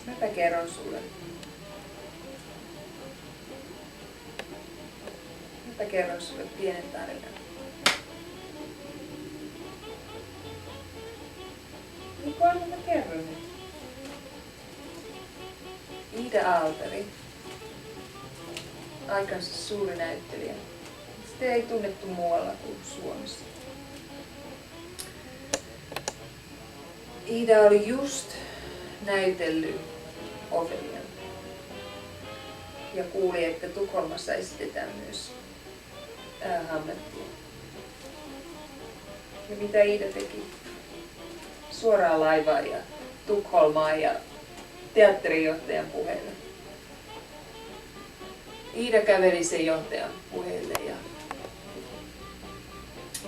Mäpä kerron sulle. Mäpä kerron sulle pienen tarinan. Niin kuin mä kerron nyt. Ida Alberi, aikansa suuri näyttelijä. Sitä ei tunnettu muualla kuin Suomessa. Ida oli just näytellyt Ofelian ja kuuli, että Tukholmassa esitetään myös Hamletia. Ja mitä Ida teki? Suoraan laivaan ja Tukholmaan ja teatterijohtajan puheille. Ida käveli sen johtajan puheille ja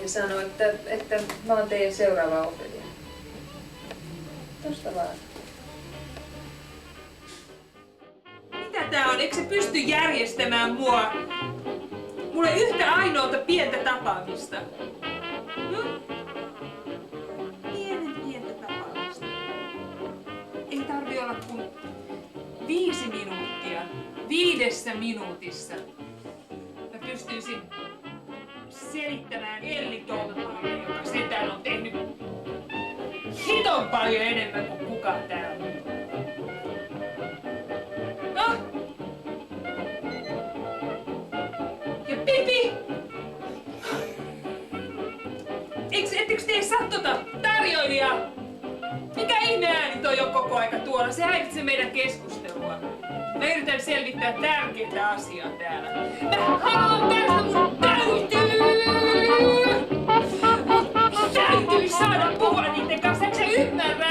sanoi, että mä oon teidän seuraava Ofelia. Tosta vaan. Mitä tää on? Eikö se pysty järjestämään mulle yhtä ainoata pientä tapaamista? Pientä tapaamista. Ei tarvi olla kuin 5 minuuttia. 5 minuutissa mä pystyisin selittämään Elli Tolvalle, joka setään on tehnyt hiton paljon enemmän kuin kukaan täällä. No? Ja Pipi! Ettekö te saa tarjoilijaa? Mikä ihme ääni toi on koko aika tuolla? Se häiritsee meidän keskustelua. Mä yritän selvittää tärkeää asiaa täällä. Mä haluan päästä mun täytyy saada puhua niiden kanssa, eikö sä ymmärrä?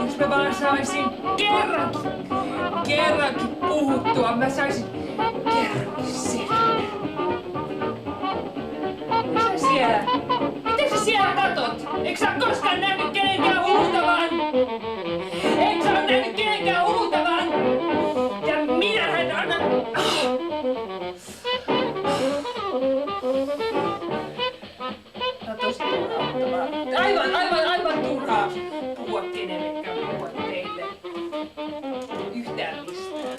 Jos mä vaan saisin kerrankin puhuttua, mä saisin kerrankin selvää. Mitä sä siellä katot? Eikö sä koskaan nähnyt kenenkään huutavan? Eikö sä ole nähnyt kenenkään huutavan? Ja minähän annan... Tosi turhauttavaa. Aivan turhaa puhua kenellekään, puhua teille. Yhtään mistään.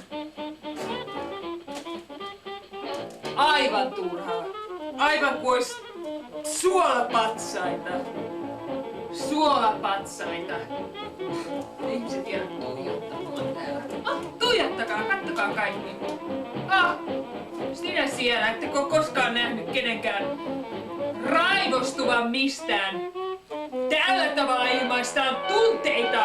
Aivan turhaa. Aivan kuin ois suolapatsaita. Ihmiset jäävät tuijottamaan täällä. Tuijottakaa, kattokaa kaikki. Sinä siellä, ettekö ole koskaan nähnyt kenenkään raivostuvan mistään. Tällä tavalla ilmaistaan tunteita.